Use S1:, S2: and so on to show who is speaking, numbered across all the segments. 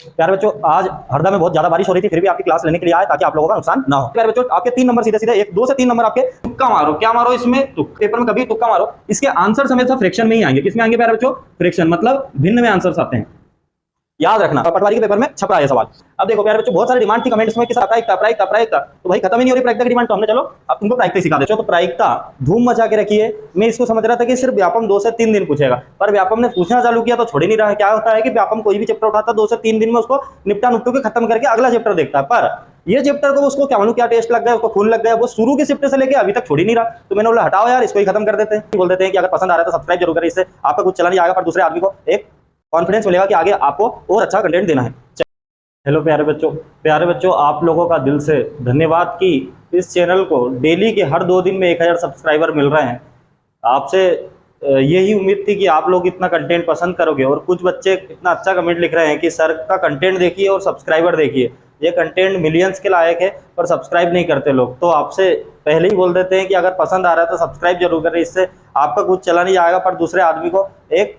S1: प्यारे बच्चों, आज हरदा में बहुत ज्यादा बारिश हो रही थी, फिर भी आपकी क्लास लेने के लिए आए ताकि आप लोगों का नुकसान ना हो। प्यारे बच्चों, आपके 3 नंबर सीधे सीधे 1 2 से 3 नंबर आपके तुक्का मारो। क्या मारो? इसमें पेपर में कभी तुक्का मारो, इसके आंसर हमेशा फ्रैक्शन में ही आएंगे। किसमें आएंगे प्यारे बच्चों? फ्रैक्शन, मतलब भिन्न में आंसर्स आते हैं। याद रखना, पटवारी के पेपर में छप रहा है सवाल। अब देखो प्यारे बच्चों, बहुत सारी डिमांड थी कमेंट्स में कि प्रायिकता प्रायिकता प्रायिकता, तो भाई खत्म ही नहीं हो रही प्रायिकता की डिमांड। तो हमने चलो अब तुमको प्रायिकता सिखा देते हो। तो प्रायिकता धूम मचा के रखी है। मैं इसको समझ रहा था कि सिर्फ व्यापम 2 से 3 दिन पूछेगा, पर व्यापम ने पूछना चालू किया तो छोड़ ही नहीं रहा है। क्या होता है कि व्यापम कोई भी चैप्टर उठाता 2 से 3 दिन में उसको निपटा नुपटू के खत्म करके अगला चैप्टर देखता है। पर ये चैप्टर को उसको क्या मालूम क्या टेस्ट लग गया, उसको खून लग गया, वो शुरू के चैप्टर से लेके अभी तक छोड़ ही नहीं रहा। तो मैंने बोला हटाओ यार, इसको ही खत्म कर देते हैं। बोल देते हैं कि अगर पसंद आ रहा है तो सब्सक्राइब जरूर करें, इससे आपका कुछ चला नहीं आएगा पर दूसरे आदमी को एक कॉन्फिडेंस मिलेगा कि आगे आपको और अच्छा कंटेंट देना है। हेलो प्यारे बच्चों, आप लोगों का दिल से धन्यवाद कि इस चैनल को डेली के हर 2 दिन में 1000 सब्सक्राइबर मिल रहे हैं। आपसे यही उम्मीद थी कि आप लोग इतना कंटेंट पसंद करोगे, और कुछ बच्चे इतना अच्छा कमेंट लिख रहे हैं कि सर का कंटेंट देखिए और सब्सक्राइबर देखिए, ये कंटेंट मिलियंस के लायक है पर सब्सक्राइब नहीं करते लोग। तो आपसे पहले ही बोल देते हैं कि अगर पसंद आ रहा है तो सब्सक्राइब जरूर करें, इससे आपका कुछ चला नहीं जाएगा पर दूसरे आदमी को एक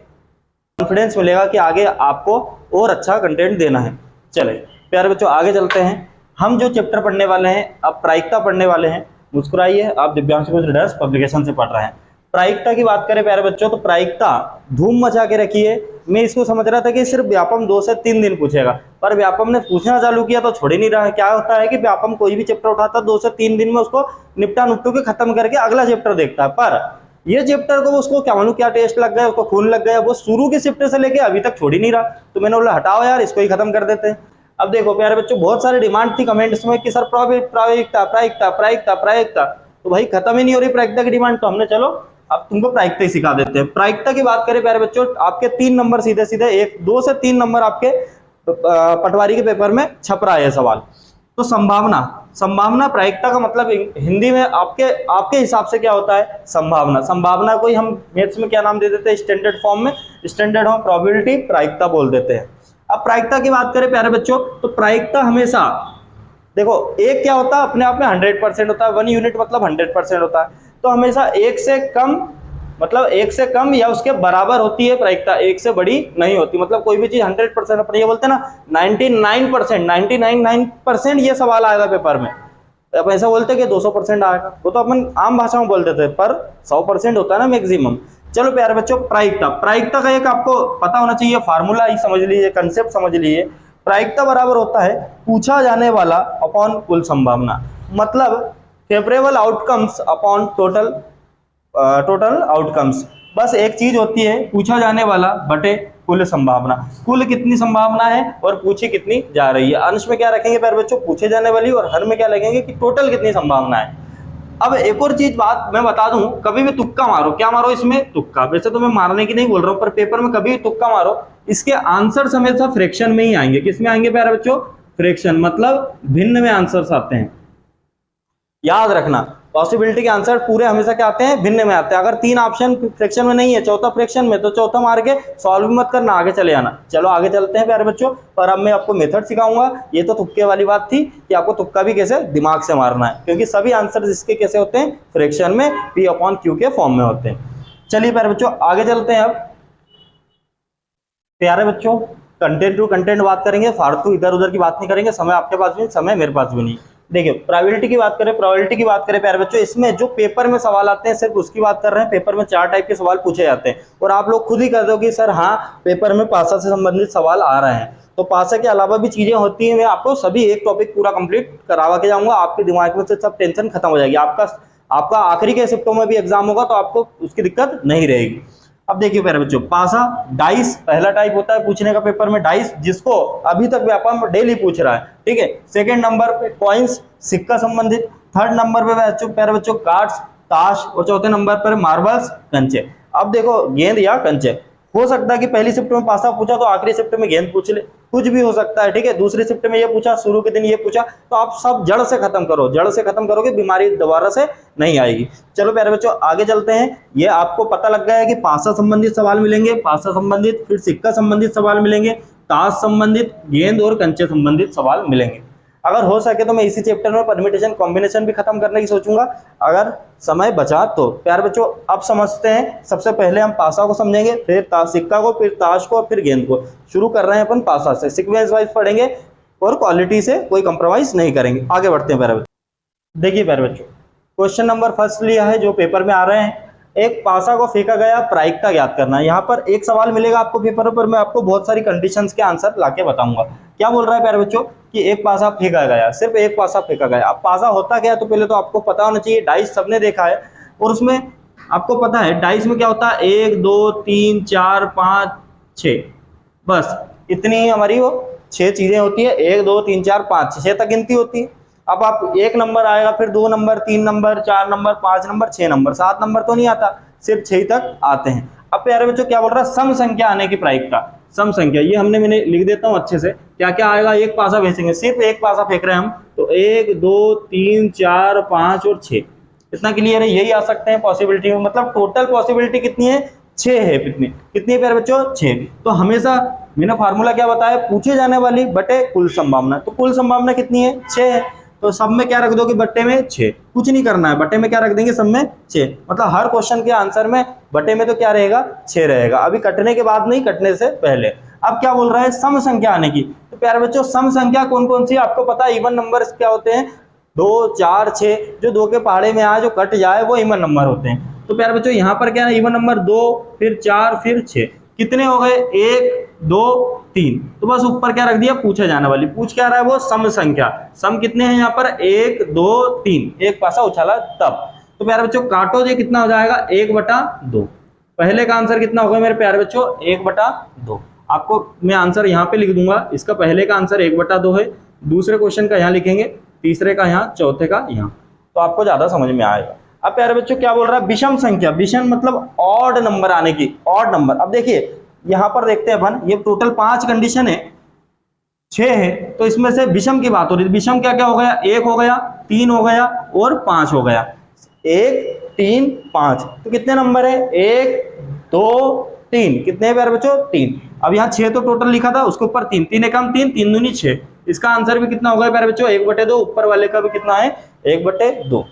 S1: कॉन्फिडेंस मिलेगा कि आगे आपको और अच्छा कंटेंट देना है। चले प्यारे बच्चों, आगे चलते हैं। हम जो चैप्टर पढ़ने वाले हैं, अब प्रायिकता पढ़ने वाले हैं। मुस्कुराइए, आप दिव्यांशु रीडर्स पब्लिकेशन से पढ़ रहे हैं। प्रायिकता की बात करें प्यारे बच्चों, तो प्रायिकता धूम मचा के रखी है। मैं इसको समझ रहा था कि सिर्फ व्यापम 2 से 3 दिन पूछेगा, पर व्यापम ने पूछना चालू किया तो छोड़ ही नहीं रहा है। क्या होता है कि व्यापम कोई भी चैप्टर उठाता 2 से 3 दिन में उसको निपटा नुपटू के खत्म करके अगला चैप्टर देखता है। पर ये चैप्टर को उसको क्या मालूम क्या टेस्ट लग गया, उसको खून लग गया, वो शुरू के चैप्टर से लेके अभी तक छोड़ ही नहीं रहा। तो मैंने बोला हटाओ यार, इसको ही खत्म कर देते हैं। अब देखो प्यारे बच्चों, बहुत सारी डिमांड थी कमेंट्स में कि सर प्रायिकता प्रायिकता प्रायिकता प्रायिकता, तो भाई खत्म ही नहीं हो रही प्रायिकता की डिमांड। तो हमने चलो अब तुमको प्रायिकता ही सिखा देते हैं। प्रायिकता की बात करें प्यारे बच्चों, आपके 3 नंबर सीधे सीधे 1 2 से 3 नंबर आपके पटवारी के पेपर में छप रहा है सवाल। तो संभावना प्रायिकता का मतलब हिंदी में आपके हिसाब से क्या होता है? संभावना को ही हम मैथ्स में क्या नाम दे देते हैं? स्टैंडर्ड फॉर्म में स्टैंडर्ड फॉर्म प्रोबेबिलिटी प्रायिकता बोल देते हैं। अब प्रायिकता की बात करें प्यारे बच्चों, तो प्रायिकता हमेशा देखो, एक क्या होता है अपने आप में 100% होता है, 1 यूनिट मतलब 100% होता है। तो हमेशा 1 से कम मतलब 1 से कम या उसके बराबर होती है प्रायिकता, 1 से बड़ी नहीं होती। मतलब कोई भी चीज 100%, अपन ये बोलते हैं ना 99% ये सवाल आएगा पेपर में। अब ऐसा बोलते हैं कि 200% आएगा, वो तो अपन आम भाषा में बोल देते हैं, पर 100% होता है ना मैक्सिमम। चलो प्यारे बच्चों, प्रायिकता का एक आपको पता होना चाहिए, फार्मूला ही समझ लीजिए, कंसेप्ट समझ लीजिए। प्रायिकता बराबर होता है पूछा जाने वाला अपॉन कुल संभावना, मतलब favourable outcomes upon total outcomes. बस एक चीज होती है पूछा जाने वाला बटे कुल संभावना। कुल कितनी संभावना है और पूछी कितनी जा रही है। अंश में क्या रखेंगे प्यारे बच्चों? पूछे जाने वाली, और हर में क्या लगेंगे कि टोटल कितनी संभावना है। अब एक और चीज बात मैं बता दूं, कभी भी तुक्का मारो। क्या मारो? इसमें तुक्का। वैसे तो मैं मारने की नहीं बोल रहा हूं, पर पेपर में कभी भी तुक्का मारो, इसके आंसर हमेशा फ्रैक्शन में ही आएंगे। किसमें आएंगे प्यारे बच्चों? फ्रैक्शन, मतलब भिन्न में आंसर्स आते हैं। याद रखना, पॉसिबिलिटी के आंसर पूरे हमेशा क्या आते हैं? भिन्न में आते हैं। अगर 3 ऑप्शन फ्रैक्शन में नहीं है, चौथा फ्रैक्शन में, तो चौथा मार के सॉल्व मत करना, आगे चले आना। चलो आगे चलते हैं प्यारे बच्चों, पर अब मैं आपको मेथड सिखाऊंगा। ये तो तुक्के वाली बात थी कि आपको तुक्का भी कैसे दिमाग से मारना है, क्योंकि सभी आंसर इसके कैसे होते हैं? फ्रैक्शन में, P/Q के फॉर्म में होते हैं। चलिए प्यारे बच्चों आगे चलते हैं। अब प्यारे बच्चों, कंटेंट टू कंटेंट बात करेंगे, फालतू इधर उधर की बात नहीं करेंगे। समय आपके पास भी, समय मेरे पास भी नहीं। देखिए प्रोबेबिलिटी की बात करें प्यारे बच्चों, इसमें जो पेपर में सवाल आते हैं सिर्फ उसकी बात कर रहे हैं। पेपर में 4 टाइप के सवाल पूछे जाते हैं, और आप लोग खुद ही कहते हो कि सर हाँ पेपर में पासा से संबंधित सवाल आ रहे हैं। तो पासा के अलावा भी चीजें होती हैं। मैं आपको सभी एक टॉपिक पूरा कंप्लीट करवा के जाऊंगा, आपके दिमाग में से सब टेंशन खत्म हो जाएगी। आपका आखिरी के शिफ्टों में भी एग्जाम होगा तो आपको उसकी दिक्कत नहीं रहेगी। अब देखिए प्यारे बच्चों, पासा डाइस पहला टाइप होता है पूछने का पेपर में, डाइस, जिसको अभी तक व्यापम डेली पूछ रहा है, ठीक है। सेकंड नंबर पे कॉइन्स, सिक्का संबंधित। थर्ड नंबर पे प्यारे बच्चों कार्ड्स, ताश, और चौथे नंबर पर मार्बल्स, कंचे। अब देखो गेंद या कंचे, हो सकता है कि पहली शिफ्ट में पासा पूछा तो आखिरी शिफ्ट में गेंद पूछ ले, कुछ भी हो सकता है, ठीक है। दूसरी शिफ्ट में ये पूछा, शुरू के दिन ये पूछा, तो आप सब जड़ से खत्म करो, जड़ से खत्म करोगे, बीमारी दोबारा से नहीं आएगी। चलो प्यारे बच्चों आगे चलते हैं। ये आपको पता लग गया है कि पासा संबंधित सवाल मिलेंगे, पासा संबंधित, फिर सिक्का संबंधित सवाल मिलेंगे, ताश संबंधित, गेंद और कंचे संबंधित सवाल मिलेंगे। अगर हो सके तो मैं इसी चैप्टर में परम्यूटेशन कॉम्बिनेशन भी खत्म करने की सोचूंगा, अगर समय बचा तो। प्यारे बच्चों अब समझते हैं, सबसे पहले हम पासा को समझेंगे, फिर सिक्का को, फिर ताश को, फिर गेंद को। शुरू कर रहे हैं अपन पासा से, सीक्वेंस वाइज पढ़ेंगे और क्वालिटी से कोई कंप्रोमाइज नहीं करेंगे। आगे बढ़ते हैं प्यारे बच्चों। देखिए प्यारे बच्चों, क्वेश्चन नंबर फर्स्ट लिया है जो पेपर में आ रहे हैं, एक पासा को फेंका गया, प्रायिकता ज्ञात करना है। यहाँ पर एक सवाल मिलेगा आपको पेपर पर, मैं आपको बहुत सारी कंडीशंस के आंसर लाके बताऊंगा। क्या बोल रहा है प्यारे बच्चों कि एक पासा फेंका गया, सिर्फ एक पासा फेंका गया। अब पासा होता क्या है, तो पहले तो आपको पता होना चाहिए, डाइस सबने देखा है और उसमें आपको पता है डाइस में क्या होता है, 1 2 3 4 5 6, बस इतनी हमारी वो 6 चीजें होती है। 1 2 3 4 5 6 तक गिनती होती है। अब आप 1 नंबर आएगा, फिर 2 number, 3 number, 4 number, 5 number, 6 number, 7 number तो नहीं आता, सिर्फ 6 तक आते हैं। अब प्यारे बच्चों क्या बोल रहा है, सम संख्या आने की प्रायिकता। सम संख्या ये मैंने लिख देता हूं अच्छे से, क्या क्या आएगा। एक पासा भेजेंगे, सिर्फ एक पासा फेंक रहे हैं हम, तो 1 2 3 4 5 और 6, इतना क्लियर है। यही आ सकते हैं पॉसिबिलिटी में, मतलब टोटल पॉसिबिलिटी कितनी है, 6 है। कितनी है प्यारे बच्चों, 6। तो हमेशा मैंने फार्मूला क्या बताया, पूछे जाने वाली बटे कुल संभावना, तो कुल संभावना कितनी है, 6 है। तो सब में क्या रख दोगे, बट्टे में 6, कुछ नहीं करना है, बट्टे में क्या रख देंगे, सब में 6। मतलब हर क्वेश्चन के आंसर में बट्टे में तो क्या रहेगा, 6 रहेगा। अभी कटने के बाद नहीं, कटने से पहले। अब क्या बोल रहा है, सम संख्या आने की। तो प्यारे बच्चों सम संख्या कौन कौन सी, आपको पता है इवन नंबर क्या होते हैं, 2 4 6, जो 2 के पहाड़े में आए, जो कट जाए वो इवन नंबर होते हैं। तो प्यारे बच्चों यहाँ पर क्या है, इवन नंबर 2, फिर 4, फिर 6, कितने हो गए, 1 2 3। तो बस ऊपर क्या रख दिया, पूछे जाने वाली। पूछ क्या रहा है, वो सम संख्या। सम कितने हैं यहाँ पर, 1 2 3, एक पासा उछाला तब। तो प्यारे बच्चों काटो, ये कितना हो जाएगा, 1/2। पहले का आंसर कितना होगा मेरे प्यारे बच्चों, 1/2। आपको मैं आंसर यहाँ पे लिख दूंगा, इसका पहले का आंसर 1/2 है, दूसरे क्वेश्चन का यहाँ लिखेंगे, तीसरे का यहाँ, चौथे का यहाँ, तो आपको ज्यादा समझ में आएगा। अब प्यारे बच्चों क्या बोल रहा है, विषम संख्या। विषम मतलब ऑड नंबर आने की, ऑड नंबर। अब देखिए यहां पर देखते हैं अपन, ये टोटल 5 कंडीशन है, 6 है, तो इसमें से विषम की बात हो रही है। विषम क्या क्या हो गया, 1 हो गया, 3 हो गया और 5 हो गया। 1 3 5, तो कितने नंबर है, 1 2 3, कितने हैं प्यारे बच्चों, 3। अब यहाँ 6 तो टोटल लिखा था, उसके ऊपर 3, 3 एकम 3, 3 दूनी 6। इसका आंसर भी कितना होगा प्यारे बच्चों, 1/2। ऊपर वाले का भी कितना है, 1/2।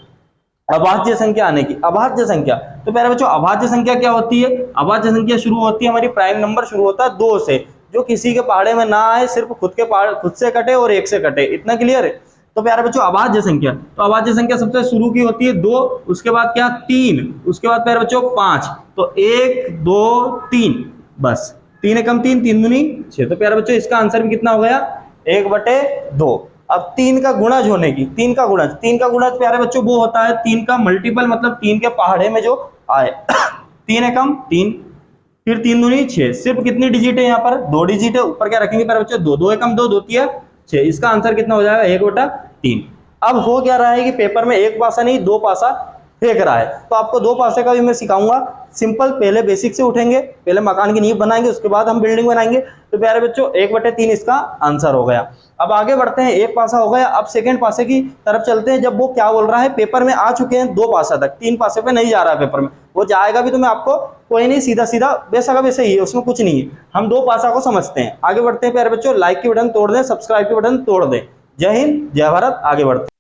S1: अभाज्य संख्या आने की। अभाज्य संख्या, तो प्यारे बच्चों अभाज्य संख्या क्या होती है, अभाज्य संख्या शुरू होती है हमारी, प्राइम नंबर शुरू होता है 2 से, जो किसी के पहाड़े में ना आए, सिर्फ खुद से कटे और 1 से कटे, इतना क्लियर है। तो प्यारे बच्चों अभाज्य संख्या, तो अभाज्य संख्या सबसे शुरू की होती है 2, उसके बाद क्या 3, उसके बाद प्यारे बच्चों 5, तो 1 2 3, बस 3 एकम 3, 3 दूनी 6। तो प्यारे बच्चों इसका आंसर भी कितना हो गया, 1/2। अब 3 का गुणज होने की, 3 का गुणज, 3 का गुणज प्यारे बच्चों वो होता है 3 का मल्टीपल, मतलब 3 के पहाड़े में जो आए। 3 एकम 3, फिर 3 दूनी 6। सिर्फ कितनी डिजिट है यहाँ पर, 2 डिजिट है। ऊपर क्या रखेंगे प्यारे बच्चों, 2 2 एकम 2, 2 3 6। इसका आंसर कितना हो जाएगा, 1/3। अब हो क्या रहा है कि पेपर में एक पासा नहीं, 2 पासा फेंक रहा है, तो आपको 2 पासे का भी मैं सिखाऊंगा। सिंपल, पहले बेसिक से उठेंगे, पहले मकान की नींव बनाएंगे, उसके बाद हम बिल्डिंग बनाएंगे। तो प्यारे बच्चों 1/3 इसका आंसर हो गया। अब आगे बढ़ते हैं, एक पासा हो गया, अब सेकंड पासे की तरफ चलते हैं। जब वो क्या बोल रहा है, पेपर में आ चुके हैं 2 पासा तक, 3 पासे पे नहीं जा रहा है पेपर में, वो जाएगा भी तो मैं आपको कोई नहीं, सीधा सीधा वैसा का वैसे ही है, उसमें कुछ नहीं है। हम 2 पासा को समझते हैं। आगे बढ़ते हैं प्यारे बच्चों, लाइक की बटन तोड़ दें, सब्सक्राइब की बटन तोड़ दें। जय हिंद, जय भारत। आगे बढ़ते हैं।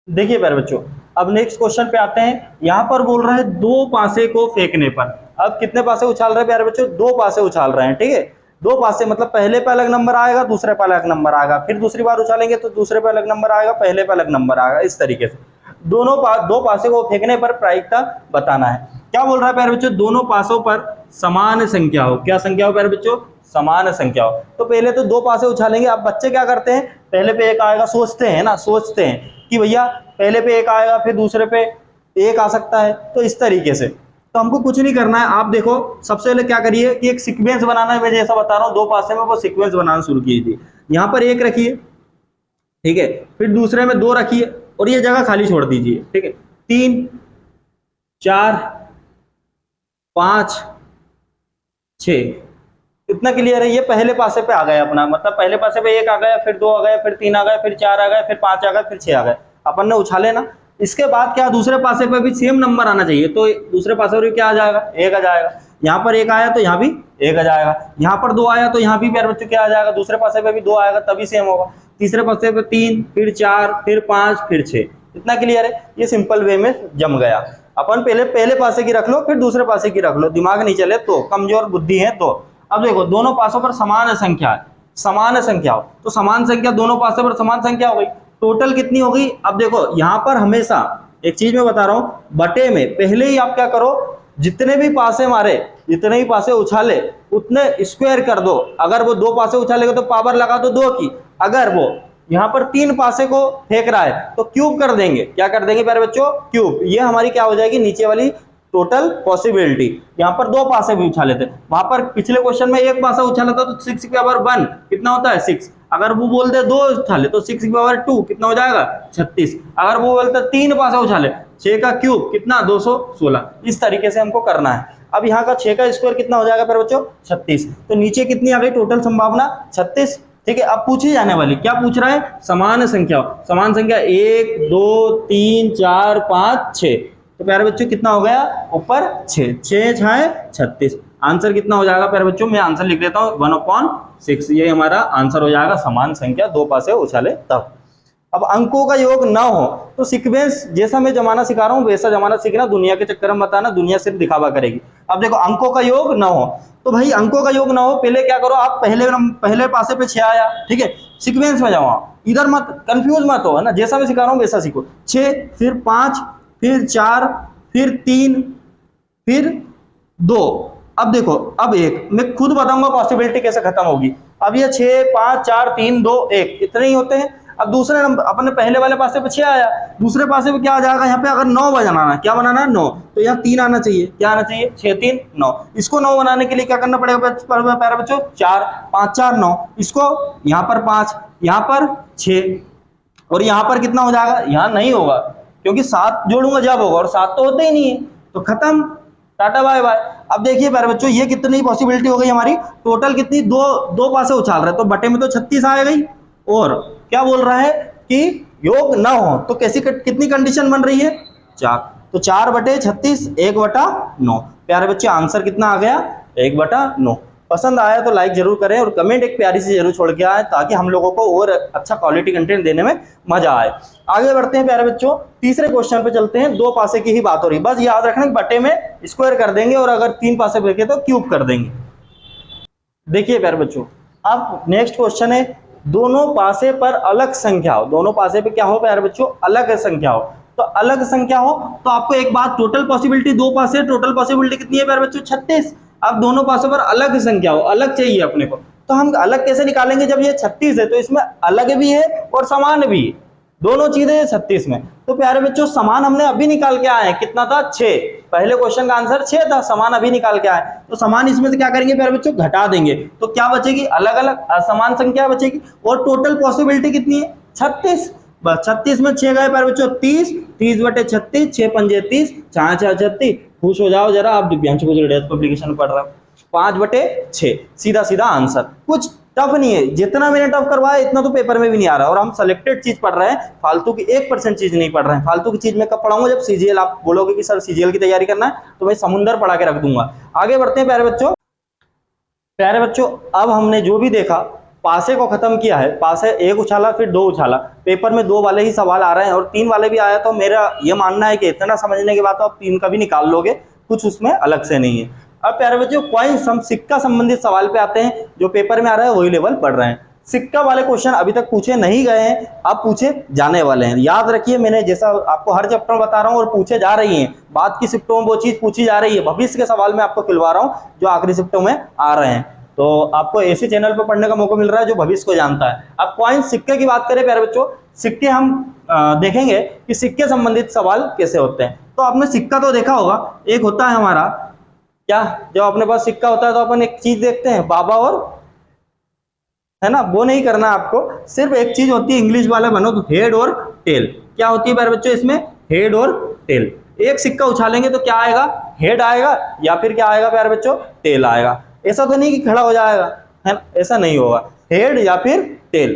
S1: देखिए प्यारे बच्चों अब नेक्स्ट क्वेश्चन पे आते हैं। यहाँ पर बोल रहा है 2 पासे को फेंकने पर। अब कितने पासे उछाल रहे हैं प्यारे बच्चों, 2 पासे उछाल रहे हैं, ठीक है। 2 पासे मतलब पहले पे अलग नंबर आएगा, दूसरे पे अलग नंबर आएगा, फिर दूसरी बार उछालेंगे तो दूसरे पे अलग नंबर आएगा, पहले पे अलग नंबर आएगा, इस तरीके से। 2 पासे को फेंकने पर प्रायिकता बताना है। क्या बोल रहा है प्यारे बच्चों, दोनों पासों पर समान संख्या हो। क्या संख्या हो प्यारे बच्चों, समान संख्या हो। तो पहले तो 2 पासे उछालेंगे। अब बच्चे क्या करते हैं, पहले पे 1 आएगा, सोचते हैं ना, सोचते हैं कि भैया पहले पे 1 आएगा, फिर दूसरे पे 1 आ सकता है, तो इस तरीके से। तो हमको कुछ नहीं करना है, आप देखो सबसे पहले क्या करिए कि एक सीक्वेंस बनाना है। मैं जैसा बता रहा हूँ 2 पासे में, वो सीक्वेंस बनाना शुरू कीजिए। यहाँ पर 1 रखिए, ठीक है, फिर दूसरे में 2 रखिए और ये जगह खाली छोड़ दीजिए, ठीक है। 3 4 5 6, इतना क्लियर है। ये पहले पासे पे आ गया अपना, मतलब पहले पासे पे 1 आ गया, फिर 2 आ गया, फिर 3 आ गया, फिर 4 आ गया, फिर 5 आ गया, फिर 6 आ गया। अपन ने उछाले ना। इसके बाद क्या, दूसरे पासे पे भी सेम नंबर आना चाहिए, तो दूसरे पासे पर भी क्या आ जाएगा, 1 आ जाएगा। यहाँ पर 1 आया तो यहाँ भी 1 आ जाएगा। यहाँ पर 2 आया तो यहाँ भी प्यारे बच्चों क्या आ जाएगा, दूसरे पासे पे भी 2 आएगा, तभी सेम होगा। तीसरे पासे पे 3, फिर 4, फिर 5, फिर 6। इतना क्लियर है? ये सिंपल वे में जम गया। अपन पहले पासे की रख लो, फिर दूसरे पासे की रख लो, दिमाग नहीं चले तो, कमजोर बुद्धि है तो। अब देखो दोनों पासों पर समान संख्या है, समान संख्या हो तो समान संख्या दोनों पासों पर समान संख्या हो गई, टोटल कितनी हो गई? अब देखो यहां पर हमेशा एक चीज मैं बता रहा हूं, बटे में पहले ही आप क्या करो, जितने भी पासे मारे, जितने भी पासे उछाले उतने स्क्वायर कर दो। अगर वो 2 पासे उछालेगा तो पावर लगा दो 2 की, अगर वो यहाँ पर 3 पासे को फेंक रहा है तो क्यूब कर देंगे। क्या कर देंगे प्यारे बच्चों? क्यूब। ये हमारी क्या हो जाएगी? नीचे वाली टोटल पॉसिबिलिटी। यहाँ पर 2 पासे भी उछाले थे, वहां पर पिछले क्वेश्चन में 1 पासा उछाला था तो 6 की पावर 1 कितना होता है? 6। अगर वो बोलते 2 उछाले तो 6 की पावर 2 कितना हो जाएगा? 36। अगर वो बोलते 3 पासा उछाले, 6 का क्यूब कितना? 216। इस तरीके से हमको करना है। अब यहाँ का 6 का स्क्वायर कितना हो जाएगा प्यारे बच्चों? 36। तो नीचे कितनी आ गई टोटल संभावना? 36। ठीक है, अब पूछी जाने वाली क्या पूछ रहा है? समान संख्या। समान संख्या 1 2 3 4 5 6। तो प्यारे बच्चों कितना हो गया? ऊपर 6, 6 6 36। आंसर कितना हो जाएगा प्यारे बच्चों? मैं आंसर लिख देता हूँ 1/6। ये हमारा आंसर हो जाएगा, समान संख्या 2 पासे उछाले तब। अब अंकों का योग ना हो तो सीक्वेंस जैसा मैं जमाना सिखा रहा हूँ वैसा जमाना सीखना, दुनिया के चक्कर में बताना, दुनिया सिर्फ दिखावा करेगी। अब देखो अंकों का योग ना हो तो भाई अंकों का योग ना हो, पहले क्या करो आप, पहले पासे पे 6 आया, ठीक है, सीक्वेंस में जाओ, इधर मत कंफ्यूज मत हो, है ना, जैसा मैं सिखा रहा हूँ वैसा सीखो। 6 फिर 5 फिर 4 फिर 3 फिर 2। अब देखो अब 1 मैं खुद बताऊंगा पॉसिबिलिटी कैसे खत्म होगी। अब ये 6 5 4 3 2 1 इतने ही होते हैं। अब दूसरे नंबर अपने पहले वाले पासे पे 6 आया, दूसरे पासे पे क्या आ जाएगा? यहाँ पे अगर 9 बनाना है, क्या बनाना है? 9, तो यहाँ 3 आना चाहिए। क्या आना चाहिए? 6 3 9। इसको 9 बनाने के लिए क्या करना पड़ेगा प्यारे बच्चों? 4 5 4 9। इसको यहाँ पर 5, यहाँ पर 6 और यहाँ पर कितना हो जाएगा? यहाँ नहीं होगा क्योंकि 7 जोड़ूंगा जब होगा, और 7 तो होते ही नहीं है, तो खत्म, टाटा बाय बाय। अब देखिए प्यारे बच्चों ये कितनी पॉसिबिलिटी हो गई हमारी, टोटल कितनी? दो पासे उछाल रहे, तो बटे में तो 36 आ गई। और क्या बोल रहा है कि योग ना हो तो कैसी कितनी कंडीशन बन रही है? 4। तो 4/36 1/9। प्यारे बच्चे आंसर कितना आ गया? 1/9। पसंद आया तो लाइक जरूर करें और कमेंट एक प्यारी सी जरूर छोड़ के आए ताकि हम लोगों को और अच्छा क्वालिटी कंटेंट देने में मजा आए। आगे बढ़ते हैं प्यारे बच्चों, तीसरे क्वेश्चन पे चलते हैं। 2 पासे की ही बात हो रही, बस याद रखना बटे में स्क्वायर कर देंगे और अगर 3 पासे फेंके तो क्यूब कर देंगे। देखिए प्यारे बच्चों अब नेक्स्ट क्वेश्चन है, दोनों पासे पर अलग संख्या हो। दोनों पासे पे क्या हो प्यारे बच्चों? अलग संख्या हो। तो अलग संख्या हो तो आपको एक बात, टोटल पॉसिबिलिटी 2 पासे, टोटल पॉसिबिलिटी कितनी है प्यारे बच्चों? 36। अब दोनों पासों पर अलग संख्या हो, अलग चाहिए अपने को, तो हम अलग कैसे निकालेंगे? जब ये 36 है तो इसमें अलग भी है और समान भी है, दोनों चीजें 36 में। तो प्यारे बच्चों समान हमने अभी निकाल के आए हैं, कितना था? 6। पहले क्वेश्चन का आंसर 6 था, समान अभी निकाल के आए, तो समान इसमें से क्या करेंगे प्यारे बच्चों? घटा देंगे, तो क्या बचेगी? अलग अलग असमान संख्या बचेगी। और टोटल पॉसिबिलिटी कितनी है? 36। बस 36 में 6 गए प्यारे बच्चों, 30, 30/36, 6 पंजे 30, 4 4 36। खुश हो जाओ जरा, आप दिव्यांश गुजर पब्लिकेशन पढ़ रहा हूँ। 5/6 सीधा सीधा आंसर, कुछ टफ नहीं है, जितना मैंने टफ करवाया इतना तो पेपर में भी नहीं आ रहा। और हम सिलेक्टेड चीज पढ़ रहे हैं, फालतू की 1% चीज नहीं पढ़ रहे हैं। फालतू की चीज मैं कब पढ़ाऊंगा? जब सीजीएल आप बोलोगे कि सर सीजीएल की तैयारी करना है तो मैं समुंदर पढ़ा के रख दूंगा। आगे बढ़ते हैं प्यारे बच्चों। प्यारे बच्चों अब हमने जो भी देखा, पासे को खत्म किया है। पासे 1 उछाला फिर 2 उछाला, पेपर में 2 वाले ही सवाल आ रहे हैं और 3 वाले भी आया, तो मेरा ये मानना है कि इतना समझने के बाद तो आप 3 का भी निकाल लोगे, कुछ उसमें अलग से नहीं है। अब प्यारे बच्चों कॉइन सिक्का संबंधित सवाल पे आते हैं, जो पेपर में आ रहा है वही लेवल पढ़ रहे हैं। सिक्का वाले क्वेश्चन अभी तक पूछे नहीं गए हैं, अब पूछे जाने वाले हैं। याद रखिए मैंने जैसा आपको हर चैप्टर में बता रहा हूँ और पूछे जा रही हैं, बाद की शिफ्टों में वो चीज पूछी जा रही है, भविष्य के सवाल में आपको खिलवा रहा हूँ जो आखिरी शिफ्टों में आ रहे हैं। तो आपको ऐसे चैनल पर पढ़ने का मौका मिल रहा है जो भविष्य को जानता है। अब कॉइन सिक्के की बात करें प्यारे बच्चों, सिक्के हम देखेंगे कि सिक्के संबंधित सवाल कैसे होते हैं। तो आपने सिक्का तो देखा होगा, एक होता है हमारा क्या, जब अपने पास सिक्का होता है तो अपन एक चीज देखते हैं, बाबा और, है ना, वो नहीं करना आपको, सिर्फ एक चीज होती है, इंग्लिश वाले बनो तो हेड और टेल। क्या होती है प्यारे बच्चों इसमें? हेड और टेल। एक सिक्का उछालेंगे तो क्या आएगा? हेड आएगा या फिर क्या आएगा प्यारे बच्चों? टेल आएगा। ऐसा तो नहीं कि खड़ा हो जाएगा, है ना, ऐसा नहीं होगा, हेड या फिर टेल।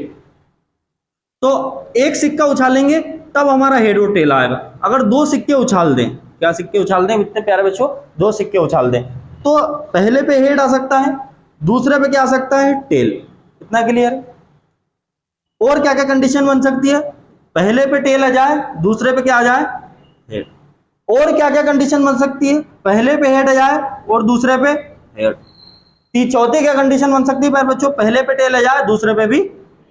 S1: तो एक सिक्का उछालेंगे तब हमारा हेड और टेल आएगा। अगर 2 सिक्के उछाल दें, क्या सिक्के उछाल दें इतने प्यारे बच्चों? 2 सिक्के उछाल दें तो पहले पे हेड आ सकता है, दूसरे पे क्या आ सकता है? टेल। इतना क्लियर? और क्या क्या कंडीशन बन सकती है, पहले पे टेल आ जाए, दूसरे पे क्या आ जाए, हेड। और क्या क्या कंडीशन बन सकती है, पहले पे हेड आ जाए और दूसरे पे हेड। चौथी क्या कंडीशन बन सकती है प्यारे बच्चों, पहले पे टेल आ जाए, दूसरे पे भी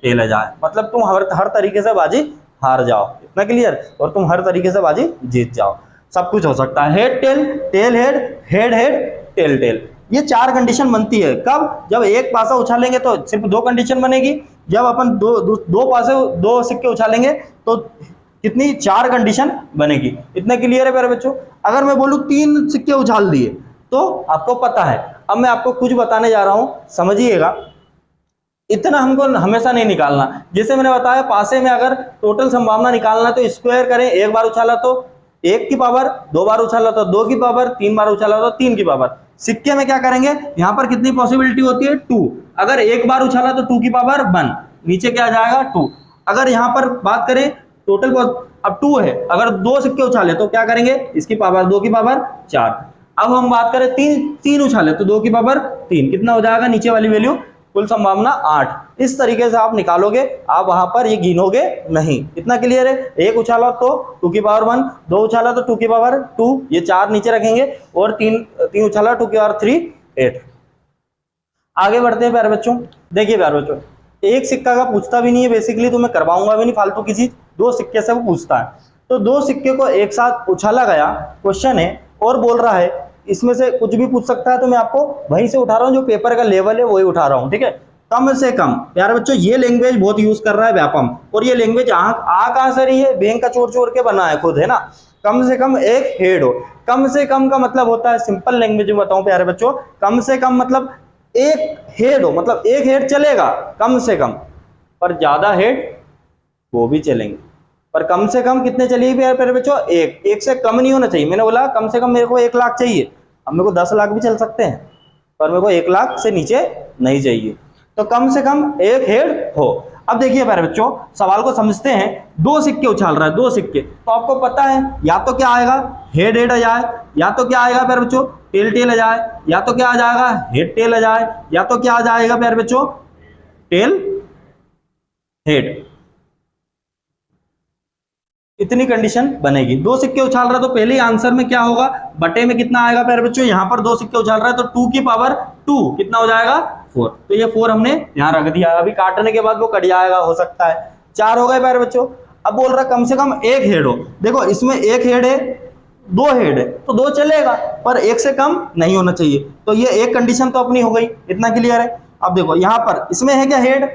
S1: टेल आ जाए। मतलब तुम हर तरीके से बाजी हार जाओ, इतना क्लियर, और तुम हर तरीके से बाजी जीत जाओ, सब कुछ हो सकता है। Head tail, tail head, head head, tail tail, ये 4 कंडीशन बनती है। कब, जब एक पासा उछालेंगे तो सिर्फ 2 कंडीशन बनेगी, जब अपन दो पासे 2 सिक्के उछालेंगे तो कितनी, 4 कंडीशन बनेगी। इतना क्लियर है प्यारे बच्चों। अगर मैं बोलूं 3 सिक्के उछाल दिए तो आपको पता है। अब मैं आपको कुछ बताने जा रहा हूं, समझिएगा, इतना हमको हमेशा नहीं निकालना। जैसे मैंने बताया, पासे में अगर टोटल संभावना निकालना है तो स्क्वायर करें, एक बार उछाला तो 1 की पावर, 2 बार उछाला तो 2 की पावर, 3 बार उछाला तो 3 की पावर। सिक्के में क्या करेंगे, यहां पर कितनी पॉसिबिलिटी होती है, 2। अगर एक बार उछाला तो 2 की पावर 1, नीचे क्या जाएगा 2। अगर यहां पर बात करें टोटल, अब 2 है, अगर 2 सिक्के उछाले तो क्या करेंगे, इसकी पावर 2 की पावर 4। अब हम बात करें 3 उछाले तो 2 की पावर 3, कितना हो जाएगा नीचे वाली वैल्यू, कुल संभावना 8। इस तरीके से आप निकालोगे, आप वहां पर ये गिनोगे नहीं। इतना क्लियर है। एक उछाला तो 2 की पावर 1, 2 उछाला तो 2 की पावर 2, ये 4 नीचे रखेंगे, और 3 उछाला 2 की पावर 3, 8। आगे बढ़ते हैं प्यारे बच्चों। देखिए प्यारे बच्चों, एक सिक्का का पूछता भी नहीं है बेसिकली, तो मैं करवाऊंगा भी नहीं फालतू की चीज, 2 सिक्के से वो पूछता है। तो 2 सिक्के को एक साथ उछाला गया, क्वेश्चन है, और बोल रहा है इसमें से कुछ भी पूछ सकता है, तो मैं आपको वहीं से उठा रहा हूं, जो पेपर का लेवल है वही उठा रहा हूं, ठीक है। कम से कम प्यारे बच्चों, ये लैंग्वेज बहुत यूज कर रहा है व्यापम, और ये लैंग्वेज आ कहां से रही है, बैंक का चोर चोर के बना है खुद, है ना। कम से कम एक हेड हो। कम से कम का मतलब होता है, सिंपल लैंग्वेज में बताऊं प्यारे बच्चों, कम से कम मतलब एक हेड हो, मतलब एक हेड चलेगा कम से कम, पर ज्यादा हेड वो भी चलेंगे, पर कम से कम कितने चलिए प्यारे बच्चों, एक से कम नहीं होना चाहिए। मैंने बोला कम से कम मेरे को 1 लाख चाहिए, अब मेरे को 10 लाख भी चल सकते हैं, पर मेरे को 1 लाख से नीचे नहीं चाहिए। तो कम से कम एक हेड हो। अब देखिए प्यारे बच्चों, सवाल को समझते हैं। 2 सिक्के उछाल रहा है, 2 सिक्के, तो आपको पता है या तो क्या आएगा, हेड हेड आ जाए, या तो क्या आएगा प्यारे बच्चों, टेल टेल आ जाए, या तो क्या आ जाएगा, हेड टेल आ जाए, या तो क्या आ जाएगा प्यारे बच्चों, टेल हेड। इतनी कंडीशन बनेगी। 2 सिक्के उछाल रहा है तो पहले ही आंसर में क्या होगा, बटे में कितना आएगा प्यारे बच्चों, यहां पर 2 सिक्के उछाल रहा है तो 2 की पावर 2 कितना हो जाएगा, 4। तो ये 4 हमने यहां रख दिया, अभी काटने के बाद वो कट जाएगा, हो सकता है। 4 हो गए प्यारे बच्चों। अब बोल रहा है कम से कम एक हेड हो। देखो इसमें एक हेड है, 2 हेड है, तो 2 चलेगा, पर 1 से कम नहीं होना चाहिए। तो ये एक कंडीशन तो अपनी हो गई, इतना क्लियर है। अब देखो यहां पर इसमें है क्या हेड,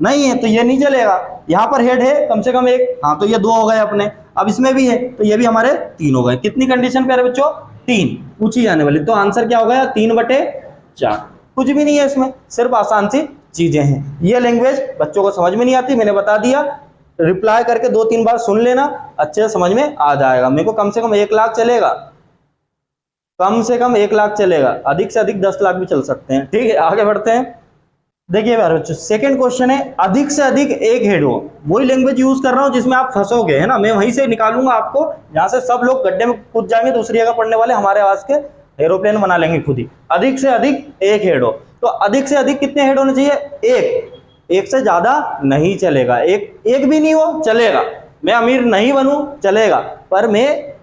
S1: नहीं है, तो ये नहीं चलेगा। यहां पर हेड है कम से कम एक, हाँ, तो ये 2 हो गए अपने। अब इसमें भी है, तो ये भी हमारे 3 हो गए। कितनी कंडीशन प्यारे बच्चों, 3 पूछी जाने वाली। तो आंसर क्या हो गया, 3/4। कुछ भी नहीं है इसमें, सिर्फ आसान सी चीजें हैं। ये लैंग्वेज बच्चों को समझ में नहीं आती, मैंने बता दिया, रिप्लाई करके 2-3 बार सुन लेना, अच्छे से समझ में आ जाएगा। मेरे को कम से कम 1 लाख चलेगा, कम से कम 1 लाख चलेगा, अधिक से अधिक 10 लाख भी चल सकते हैं, ठीक है। आगे बढ़ते हैं। देखिए यार बच्चों, सेकंड क्वेश्चन है, अधिक से अधिक एक हेड हो। वही लैंग्वेज यूज कर रहा हूं जिसमें आप फंसोगे, है ना। मैं वहीं से निकालूंगा आपको, जहां से सब लोग गड्ढे में कूद जाएंगे, दूसरी जगह पढ़ने वाले हमारे आवाज के एरोप्लेन बना लेंगे खुद ही। अधिक से अधिक एक हेड हो, तो अधिक से अधिक कितने हेड होने चाहिए, एक से ज्यादा नहीं चलेगा। एक भी नहीं हो चलेगा, मैं अमीर नहीं बनूं चलेगा, पर मैं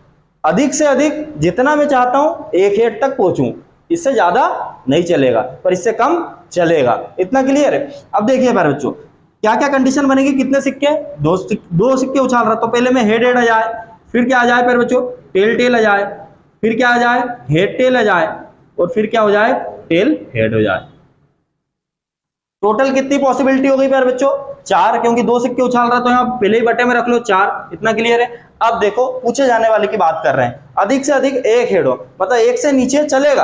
S1: अधिक से अधिक जितना मैं चाहता हूं 1 हेड तक पहुंचूं, इससे ज्यादा नहीं चलेगा, पर इससे कम चलेगा। इतना क्लियर है। अब देखिए प्यारे बच्चों, क्या क्या कंडीशन बनेगी, कितने सिक्के, 2 सिक्के उछाल रहा, तो पहले में हेड हेड आ जाए, फिर क्या आ जाए प्यारे बच्चों, टेल टेल आ जाए, फिर क्या आ जाए, हेड टेल आ जाए, और फिर क्या हो जाए, टेल हेड हो जाए। टोटल कितनी पॉसिबिलिटी हो गई प्यारे बच्चों, 4, क्योंकि 2 सिक्के उछाल रहा, तो यहां पहले ही बटे में रख लो 4। इतना क्लियर है। अब देखो पूछे जाने वाले की बात कर रहे हैं, अधिक से अधिक एक हेड हो, मतलब 1 से नीचे चलेगा,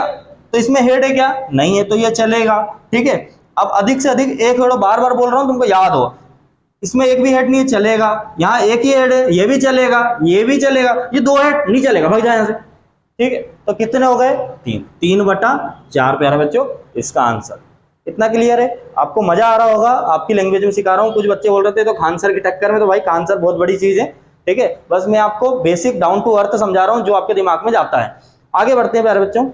S1: तो इसमें हेड है क्या, नहीं है, तो ये चलेगा, ठीक है। अब अधिक से अधिक एक हेड हो, बार बार बोल रहा हूं तुमको याद हो, इसमें एक भी हेड नहीं है, चलेगा। यहाँ एक ही हेड है, ये भी चलेगा, ये भी चलेगा, ये 2 हेड नहीं चलेगा, भाग जाए यहां से, ठीक है। तो कितने हो गए, 3/4 प्यारे बच्चों इसका आंसर। इतना क्लियर है। आपको मजा आ रहा होगा, आपकी लैंग्वेज में सिखा रहा हूं। कुछ बच्चे बोल रहे थे तो खान सर की टक्कर में, तो भाई खान सर बहुत बड़ी चीज है, ठीक है। बस मैं आपको बेसिक डाउन टू अर्थ समझा रहा हूं, जो आपके दिमाग में जाता है। आगे बढ़ते हैं प्यारे बच्चों।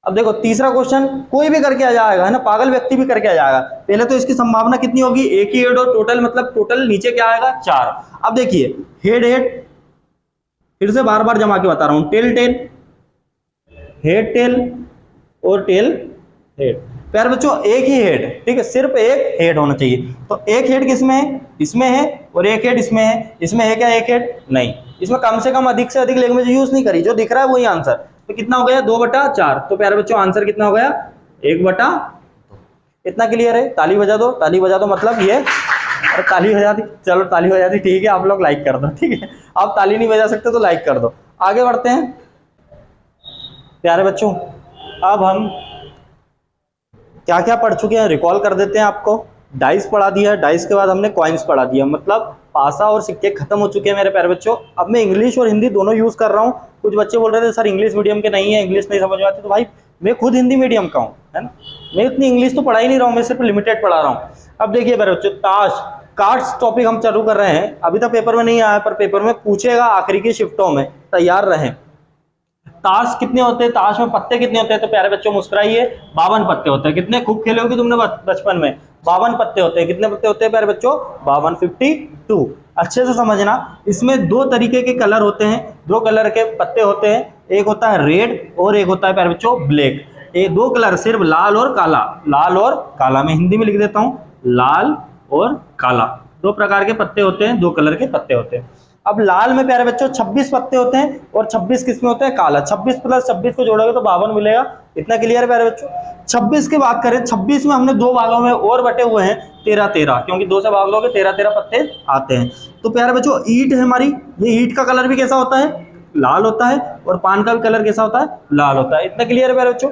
S1: अब देखो तीसरा क्वेश्चन कोई भी करके आ जाएगा, है ना, पागल व्यक्ति भी करके आ जाएगा। पहले तो इसकी संभावना कितनी होगी, एक ही हेड और टोटल, मतलब टोटल नीचे क्या आएगा 4। अब देखिए हेड हेड, फिर से बार बार जमा के बता रहा हूं, टेल टेल, हेड टेल और टेल हेड। प्यारे बच्चों एक ही हेड, ठीक है, सिर्फ एक हेड होना चाहिए। तो एक हेड किसमें है, इसमें है, और एक हेड इसमें है। इसमें है क्या एक हेड, नहीं। इसमें कम से कम अधिक से अधिक लैंग्वेज यूज नहीं करी, जो दिख रहा है वही आंसर। तो कितना हो गया 2/4। तो प्यारे बच्चों आंसर कितना हो गया 1/2। इतना क्लियर है, ताली बजा दो, ताली बजा दो, मतलब ये, अरे ताली बजा दी, चलो ताली बजा दी, ठीक है, आप लोग लाइक कर दो, ठीक है। आप ताली नहीं बजा सकते तो लाइक कर दो। आगे बढ़ते हैं प्यारे बच्चों, अब हम क्या क्या पढ़ चुके हैं रिकॉल कर देते हैं आपको। डाइस पढ़ा दिया, डाइस के बाद हमने कॉइन्स पढ़ा दिया, मतलब पासा और सिक्के खत्म हो चुके हैं मेरे प्यारे बच्चों। अब मैं इंग्लिश और हिंदी दोनों यूज कर रहा हूँ। कुछ बच्चे बोल रहे थे सर इंग्लिश मीडियम के नहीं है, इंग्लिश नहीं समझ में आती, तो भाई मैं खुद हिंदी मीडियम का हूँ, है ना, मैं इतनी इंग्लिश तो पढ़ा ही नहीं रहा हूँ, मैं सिर्फ लिमिटेड पढ़ा रहा हूँ। अब देखिए प्यारे बच्चों, ताश कार्ड्स टॉपिक हम चालू कर रहे हैं, अभी तक पेपर में नहीं आया, पर पेपर में पूछेगा आखिरी की शिफ्टों में, तैयार रहें। ताश कितने होते हैं, ताश में पत्ते कितने होते हैं, तो प्यारे बच्चों मुस्कुराइए, 52 पत्ते होते हैं। कितने खूब खेले होगे तुमने बचपन में, 52 पत्ते होते हैं। कितने पत्ते होते हैं प्यारे बच्चों, 52, 52। अच्छे से समझना, इसमें दो तरीके के कलर होते हैं, दो कलर के पत्ते होते हैं, एक होता है रेड और एक होता है प्यारे बच्चों ब्लैक। ये दो कलर सिर्फ लाल और काला, लाल और काला, मैं हिंदी में लिख देता हूँ, लाल और काला, दो प्रकार के पत्ते होते हैं, दो कलर के पत्ते होते हैं। अब लाल में प्यारे बच्चों 26 पत्ते होते हैं और 26 किसमें होते हैं, काला। 26 + 26 को जोड़ोगे तो 52 मिलेगा। इतना क्लियर है प्यारे बच्चों। 26 की बात करें, 26 में हमने दो भागों में और बटे हुए हैं 13-13, क्योंकि 2 से भाग लोगे 13-13 पत्ते आते हैं। तो प्यारे बच्चों ईंट है हमारी, ये ईंट का कलर भी कैसा होता है, लाल होता है, और पान का भी कलर कैसा होता है, लाल होता है। इतना क्लियर है प्यारे बच्चों।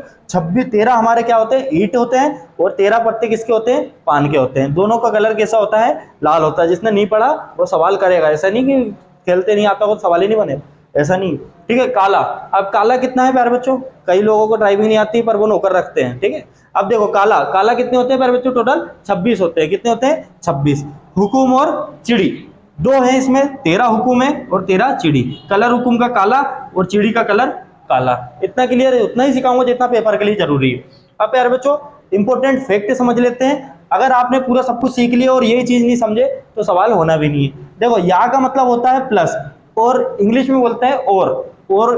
S1: 13 हमारे क्या होते हैं, ईंट होते हैं, और 13 पत्ते किसके होते हैं, पान के होते हैं। दोनों का कलर कैसा होता है, लाल होता है। जिसने नहीं पढ़ा वो सवाल करेगा, ऐसा नहीं कि खेलते नहीं आता वो सवाल ही नहीं बने, ऐसा नहीं, ठीक है। काला, अब काला कितना है प्यारे बच्चों, कई लोगों को ड्राइविंग नहीं आती पर वो नौकर रखते हैं, ठीक है। अब देखो काला, काला कितने होते हैं प्यारे बच्चों, टोटल 26 होते हैं। कितने होते हैं, 26। हुकुम और चिड़ी दो है इसमें, 13 हुकुम है और 13 चिड़ी। कलर हुकुम का काला और चिड़ी का कलर काला। इतना क्लियर है, उतना ही सिखाऊंगा जितना पेपर के लिए जरूरी है। अब प्यारे बच्चों इंपॉर्टेंट फैक्ट समझ लेते हैं। अगर आपने पूरा सब कुछ सीख लिया और यही चीज नहीं समझे तो सवाल होना भी नहीं है। देखो या का मतलब होता है प्लस, और इंग्लिश में बोलते हैं और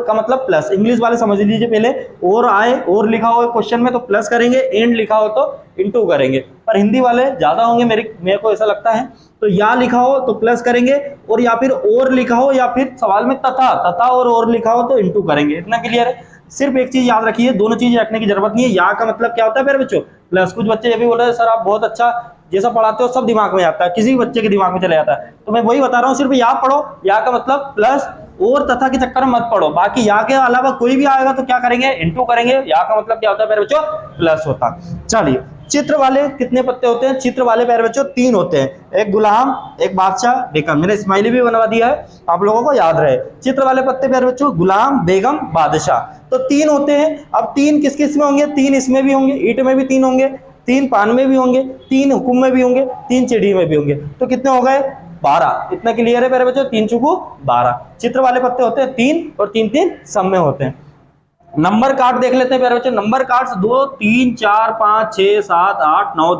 S1: का मतलब प्लस। इंग्लिश वाले समझ लीजिए पहले, और आए और लिखा हो क्वेश्चन में तो प्लस करेंगे, एंड लिखा हो तो इनटू करेंगे। पर हिंदी वाले ज्यादा होंगे, मेरे को ऐसा लगता है। तो या लिखा हो तो प्लस करेंगे, और या फिर और लिखा हो, या फिर सवाल में तथा और लिखा हो तो इनटू करेंगे। इतना क्लियर है। सिर्फ एक चीज याद रखिए, दोनों चीज रखने की जरूरत नहीं है। या का मतलब क्या होता है प्यारे बच्चों, प्लस। कुछ बच्चे ये भी बोल रहे हैं सर आप बहुत अच्छा जैसा पढ़ाते हो सब दिमाग में आता है, किसी भी बच्चे के दिमाग में चले जाता है। तो मैं वही बता रहा हूँ, सिर्फ या पढ़ो, या का मतलब प्लस, और तथा के चक्कर में मत पढ़ो। बाकी या के अलावा कोई भी आएगा तो क्या करेंगे, इनटू करेंगे। या का मतलब क्या होता है प्यारे बच्चों, प्लस होता। चलिए चित्र वाले कितने पत्ते होते हैं, चित्र वाले प्यारे बच्चों 3 होते हैं, एक गुलाम, एक बादशाह, बेगम। मैंने स्माइली भी बनवा दिया है, आप लोगों को याद रहे। चित्र वाले पत्ते प्यारे बच्चों गुलाम, बेगम, बादशाह, तो 3 होते हैं। अब 3 किस किस में होंगे, 3 इसमें भी होंगे, ईंट में भी 3 होंगे, 3 पान में भी होंगे, 3 हुकुम में भी होंगे, 3 चिड़ी में भी होंगे। तो कितने हो गए, 12। इतना क्लियर है प्यारे बच्चों, 3 चुकू 12 चित्र वाले पत्ते होते हैं 3, और 3 सब में होते हैं। नंबर कार्ड देख लेते हैं प्यारे बच्चों। नंबर कार्ड्स 2, 3, 4, 5, 6, 7, 8, 9,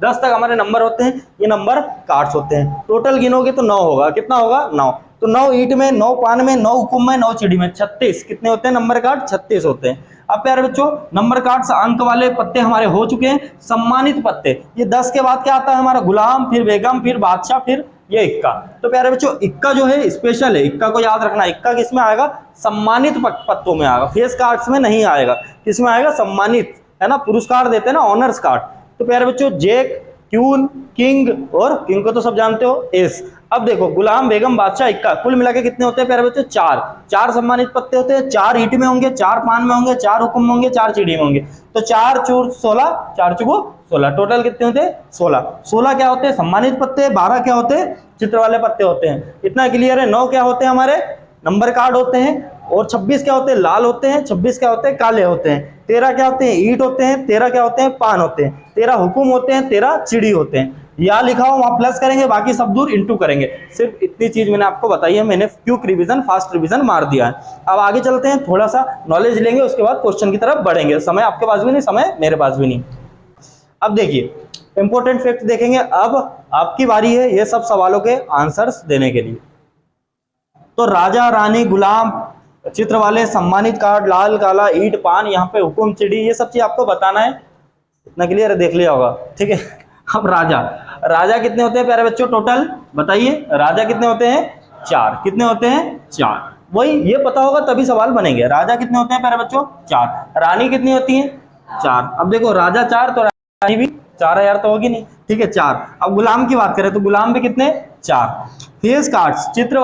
S1: 10 तक हमारे नंबर होते हैं। ये नंबर कार्ड्स होते हैं। टोटल गिनोगे तो 9 होगा। कितना होगा, 9। तो 9 ईंट में, 9 पान में, 9 हुकुम में, 9 चिड़ी में, 36। कितने होते हैं नंबर कार्ड, 36 होते हैं। अब प्यारे बच्चों नंबर कार्ड्स अंक वाले पत्ते हमारे हो चुके हैं। सम्मानित पत्ते, ये 10 के बाद क्या आता है हमारा, गुलाम, फिर बेगम, फिर बादशाह, फिर ये इक्का। तो प्यारे बच्चों इक्का जो है स्पेशल है, इक्का को याद रखना। इक्का किसमें आएगा, सम्मानित पत्तों में आएगा, फेस कार्ड्स में नहीं आएगा। किसमें आएगा, सम्मानित, है ना, पुरस्कार देते हैं ना, ऑनर्स कार्ड। तो प्यारे बच्चों जैक, क्यून, किंग, और किंग को तो सब जानते हो, एस। अब देखो गुलाम, बेगम, बादशाह, इक्का, कुल मिला के कितने होते हैं प्यारे बच्चों, 4 सम्मानित पत्ते होते हैं। 4 ईंट में होंगे, 4 पान में होंगे, 4 हुकुम में होंगे, 4 चिड़ी में होंगे। तो 4 चूर 16, 4 चुको 16, टोटल कितने होते हैं, 16 क्या होते हैं, सम्मानित पत्ते। 12 क्या होते हैं, चित्र वाले पत्ते होते हैं। इतना क्लियर है। 9 क्या होते हैं हमारे, नंबर कार्ड होते हैं। और 26 क्या होते हैं, लाल होते हैं। 26 क्या होते हैं, काले होते हैं। 13 क्या होते हैं, ईंट होते हैं। 13 क्या होते हैं, पान होते हैं। 13 हुकुम होते हैं। 13 चिड़ी होते हैं। या लिखा हो वहां प्लस करेंगे, बाकी सब दूर इंटू करेंगे। सिर्फ इतनी चीज मैंने आपको बताई है, मैंने क्विक रिवीजन फास्ट रिवीजन मार दिया है। अब आगे चलते हैं, थोड़ा सा नॉलेज लेंगे, उसके बाद क्वेश्चन की तरफ बढ़ेंगे। समय आपके पास भी नहीं, समय मेरे पास भी नहीं। अब देखिए इंपॉर्टेंट फैक्ट देखेंगे। अब आपकी बारी है ये सब सवालों के आंसर्स देने के लिए। तो राजा, रानी, गुलाम, चित्र वाले, सम्मानित कार्ड, लाल, काला, ईंट, पान, यहाँ पे हुकुम, चिड़ी, ये सब चीज आपको बताना है। इतना क्लियर है, देख लिया होगा, ठीक है। अब राजा, राजा कितने होते हैं प्यारे बच्चों टोटल बताइए? राजा कितने होते हैं? 4। कितने होते हैं? 4। वही ये पता होगा तभी सवाल बनेंगे। राजा कितने होते हैं प्यारे बच्चों? 4। रानी कितनी होती है? 4। अब देखो राजा 4 तो रानी भी 4 है यार, तो होगी नहीं, ठीक है 4। अब गुलाम की बात करें तो गुलाम भी कितने? 4। फेस कार्ड्स, चित्र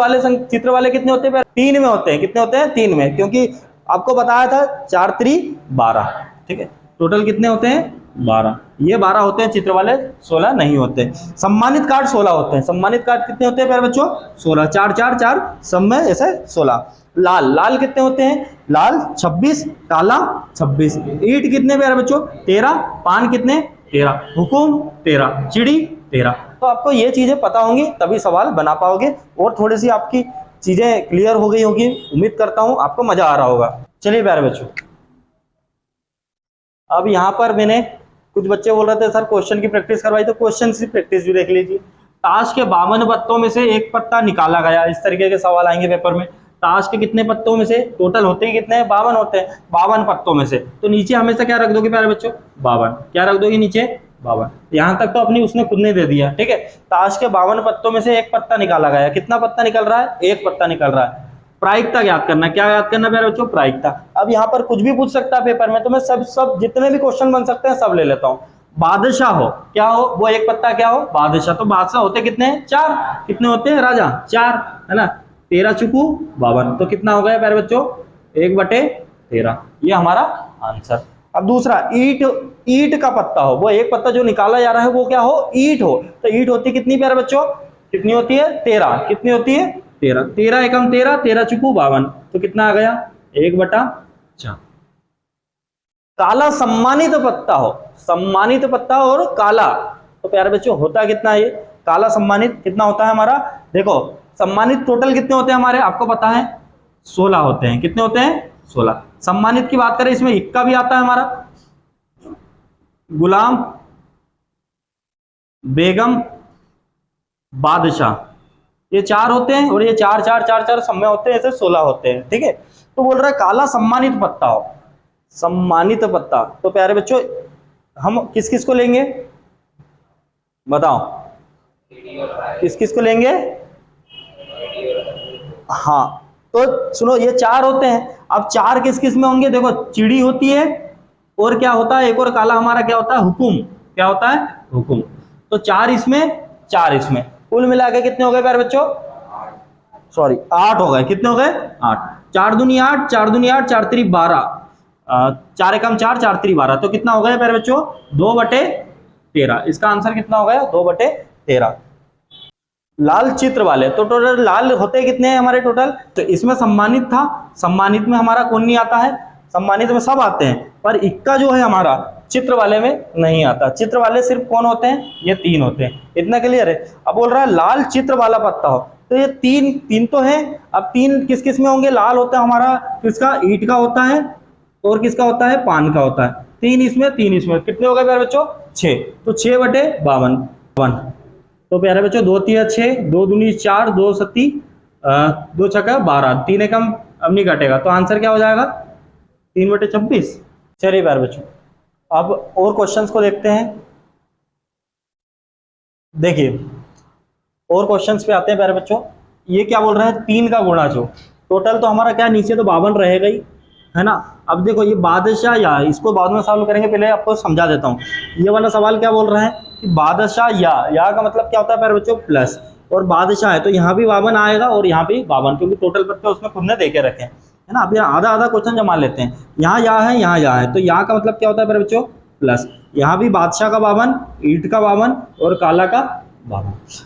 S1: वाले कितने होते हैं? 3 में होते हैं। कितने होते हैं? 3 में, क्योंकि आपको बताया था 4 3 12, ठीक है। टोटल कितने होते हैं? 12। ये 12 होते हैं चित्र वाले, 16 नहीं होते। सम्मानित कार्ड 16 होते हैं। सम्मानित कार्ड कितने होते हैं प्यारे बच्चों? 16। 4 4 4 सब में ऐसे 16। लाल कितने होते हैं? लाल 26, काला 26। ईंट कितने प्यारे बच्चों? 13। पान कितने? 13। हुकुम 13। चिड़ी 13। तो आपको ये चीजें पता होंगी तभी सवाल बना पाओगे, और थोड़ी सी आपकी चीजें क्लियर हो गई होगी। उम्मीद करता हूं आपको मजा आ रहा होगा। चलिए प्यारे बच्चों, अब यहाँ पर मैंने कुछ बच्चे बोल रहे थे सर क्वेश्चन की प्रैक्टिस करवाई, तो क्वेश्चन की प्रैक्टिस भी देख लीजिए। ताश के 52 पत्तों में से एक पत्ता निकाला गया, इस तरीके के सवाल आएंगे पेपर में। ताश के कितने पत्तों में से? टोटल होते ही कितने हैं? 52 होते हैं। 52 पत्तों में से तो नीचे हमेशा क्या रख दोगे प्यारे बच्चों? 52। क्या रख दोगे नीचे? 52। यहाँ तक तो अपनी उसने खुद ने दे दिया, ठीक है। ताश के 52 पत्तों में से एक पत्ता निकाला गया। कितना पत्ता निकल रहा है? एक पत्ता निकल रहा है। प्रायिकता याद करना। क्या याद करना प्यारे बच्चों? प्रायिकता। अब यहाँ पर कुछ भी पूछ सकता है पेपर में, तो मैं सब जितने भी क्वेश्चन बन सकते हैं सब ले लेता हूँ। बादशाह हो, क्या हो? वो एक पत्ता क्या हो? बादशाह। तो बादशाह होते कितने हैं? 4। कितने होते हैं? राजा 4, है ना। 13 चुकू 52, तो कितना हो गया प्यारे बच्चों? 1/13। ये हमारा आंसर। अब दूसरा, ईंट का पत्ता हो, वो एक पत्ता जो निकाला जा रहा है वो क्या हो? ईंट हो। तो ईंट होती कितनी प्यारे बच्चों? कितनी होती है? 13। कितनी होती है? 13। 13 एकम 13, 13 चुकू 52, तो कितना आ गया? 1/4। काला सम्मानित पत्ता हो, सम्मानित पत्ता और काला, तो प्यारे बच्चों होता कितना है ये? काला सम्मानित कितना होता है हमारा? देखो सम्मानित टोटल कितने होते हैं हमारे, आपको पता है 16 होते हैं। कितने होते हैं? 16। सम्मानित की बात करें इसमें इक्का भी आता है हमारा। गुलाम, बेगम, बादशाह, ये 4 होते हैं, और ये 4 4 4 4 सब में होते हैं, ऐसे 16 होते हैं, ठीक है। तो बोल रहा है काला सम्मानित पत्ता हो, सम्मानित पत्ता। तो प्यारे बच्चों हम किस किस को लेंगे बताओ? किस किस को लेंगे? हाँ, तो सुनो ये 4 होते हैं। अब 4 किस किस में होंगे? देखो चिड़ी होती है, और क्या होता है एक और काला हमारा, क्या होता है? हुकुम। क्या होता है? हुकुम। तो 4 इसमें 4 इसमें, कुल मिला के कितने हो गए प्यारे बच्चों? सॉरी 8 हो गए। कितने हो गए? 8। 4 दूनी 8, 4 दूनी 8, 4 3 12, 4 एकम 4, 4 3 12, तो कितना हो गया प्यारे बच्चों? 2/13। इसका आंसर कितना हो गया? 2/13। लाल चित्र वाले, तो टोटल लाल होते कितने हैं हमारे टोटल? तो इसमें सम्मानित था, सम्मानित में हमारा कौन नहीं आता है? सम्मानित में सब आते हैं, पर इक्का जो है हमारा चित्र वाले में नहीं आता। चित्र वाले सिर्फ कौन होते हैं? ये 3 होते हैं। इतना क्लियर है? अब बोल रहा है लाल चित्र वाला पत्ता हो, तो ये 3 तो है। अब 3 किस किस में होंगे? लाल होता है हमारा किसका? ईंट का होता है, और किसका होता है? पान का होता है। 3 इसमें 3 इसमें, कितने हो गए प्यारे बच्चों? 6। तो 6/52। तो प्यारे बच्चों 2 3 6, 2 दूनी 4, 2 सत्ती 2 छक्का 12, 3 एकम अब नहीं घटेगा, तो आंसर क्या हो जाएगा? 3/26। चलिए प्यारे बच्चों अब और क्वेश्चंस को देखते हैं। देखिए और क्वेश्चंस पे आते हैं प्यारे बच्चों। ये क्या बोल रहे हैं? 3 का गुणा जो टोटल, तो हमारा क्या नीचे तो 52 रहेगा ही, है ना। अब देखो ये बादशाह या, इसको बाद में सॉल्व करेंगे, पहले आपको समझा देता हूँ। ये वाला सवाल क्या बोल रहा है कि बादशाह या का मतलब क्या होता है प्यारे बच्चों? प्लस, और बादशाह है तो यहाँ भी 52 आएगा और यहाँ भी 52, क्योंकि टोटल पत्ते उसमें खुद ने देके रखे हैं, है ना। अब यहाँ आधा आधा क्वेश्चन जमा लेते हैं। यहाँ या है, यहाँ या है, तो यहाँ का मतलब क्या होता है प्यारे बच्चों? प्लस। यहाँ भी बादशाह का 52, ईंट का 52 और काला का 52।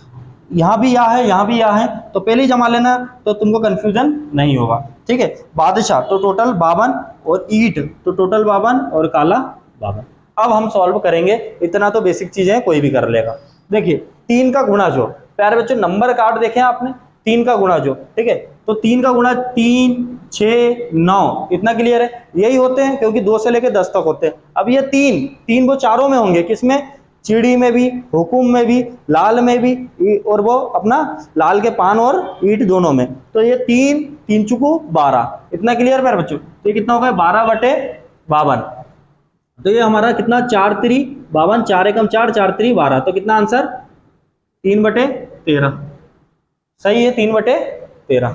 S1: यहाँ भी या है, यहाँ भी या है, तो पहले ही जमा लेना, तो तुमको कंफ्यूजन नहीं होगा, ठीक है। बादशाह तो टोटल 52, और ईंट तो टोटल 52, और काला 52। अब हम सॉल्व करेंगे, इतना तो बेसिक चीजें कोई भी कर लेगा। देखिए 3 का गुणा जो प्यारे बच्चों नंबर कार्ड देखे आपने, 3 का गुणा जो, ठीक है, तो 3 का गुणा 3 6 9, इतना क्लियर है। यही होते हैं क्योंकि 2 से लेकर 10 तक होते हैं। अब ये 3 वो चारों में होंगे, किसमें, चिड़ी में भी, हुकुम में भी, लाल में भी, और वो अपना लाल के पान और ईट दोनों में। तो ये 3 चुकू 12, इतना क्लियर प्यारे बच्चों। तो ये कितना होगा 12/52। तो ये हमारा कितना 4 3 52, 4 एकम 4, 4 3 12, तो कितना आंसर 3/13। सही है 3/13,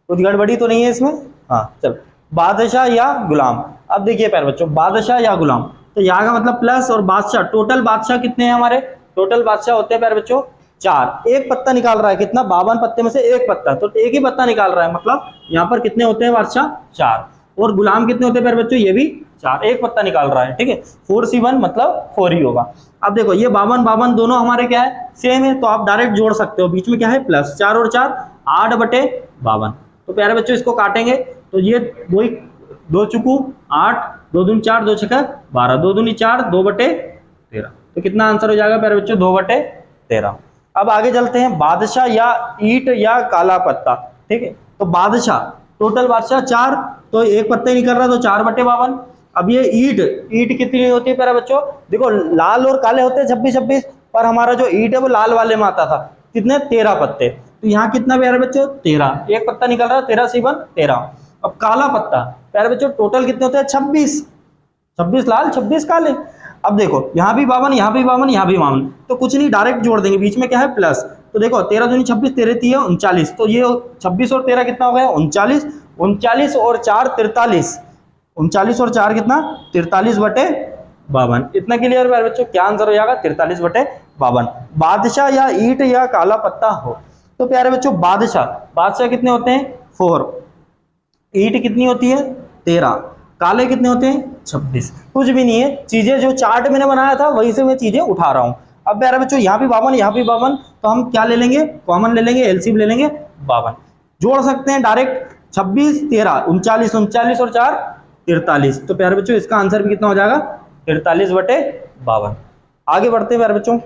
S1: कुछ गड़बड़ी तो नहीं है इसमें। हाँ चल, बादशाह या गुलाम। अब देखिए प्यारे बच्चों, बादशाह या गुलाम, तो यहाँ का मतलब प्लस और बादशाह, टोटल बादशाह कितने हैं हमारे, टोटल बादशाह होते हैं प्यारे बच्चों 4। एक पत्ता निकाल रहा है, कितना 52 पत्ते में से एक पत्ता, तो एक ही पत्ता निकाल रहा है, मतलब यहाँ पर कितने होते हैं बादशाह 4। और गुलाम कितने होते हैं प्यारे बच्चों, ये भी 4, एक पत्ता निकाल रहा है, ठीक है। 4C1 मतलब 4 ही होगा। अब देखो ये 52 दोनों हमारे क्या है, सेम है, तो आप डायरेक्ट जोड़ सकते हो, बीच में क्या है प्लस, 4 और 4 8/52। तो प्यारे बच्चों इसको काटेंगे तो ये वही 2 चुकू 8, 2 दूनी 4, 2 छक्का 12, 2 दूनी 4, 2/13। तो कितना आंसर हो जाएगा प्यारे बच्चों 2/13। अब आगे चलते हैं, बादशाह या ईट या काला पत्ता, ठीक है। तो बादशाह, टोटल बादशाह 4, तो एक पत्ता ही निकल रहा है, तो 4/52। अब ये ईट कितनी होती है प्यारे बच्चों, देखो लाल और काले होते हैं 26-26, पर हमारा जो ईट है वो लाल वाले में आता था, कितने 13 पत्ते। तो यहाँ कितना प्यारे बच्चों 13, एक पत्ता निकल रहा है, 13C1 13। अब काला पत्ता प्यारे बच्चों टोटल कितने होते हैं 26 लाल 26 काले। अब देखो यहाँ भी 52, यहाँ भी 52, यहाँ भी 52, तो कुछ नहीं डायरेक्ट जोड़ देंगे, बीच में क्या है प्लस। तो देखो 13 दूनी 26, 13 3 39, तो ये 26 और 13 कितना हो गया 39, 39 और 4 43, 39 और 4 कितना 43/52। इतना क्लियर प्यारे बच्चों, क्या आंसर हो जाएगा 43/52। बादशाह या ईट या काला पत्ता हो, तो प्यारे बच्चों बादशाह कितने होते हैं 4, ईट कितनी होती है 13, काले कितने होते हैं 26। कुछ भी नहीं है, चीजें जो चार्ट मैंने बनाया था वहीं से मैं चीजें उठा रहा हूं। अब प्यारे बच्चों यहाँ भी 52, यहाँ भी 52, तो हम क्या ले लेंगे, कॉमन ले लेंगे, एलसीएम ले लेंगे 52। जोड़ सकते हैं डायरेक्ट 26 13 39, 39 और 4 43। तो प्यारे बच्चों इसका आंसर भी कितना हो जाएगा 43/52। आगे बढ़ते हैं प्यारे बच्चों।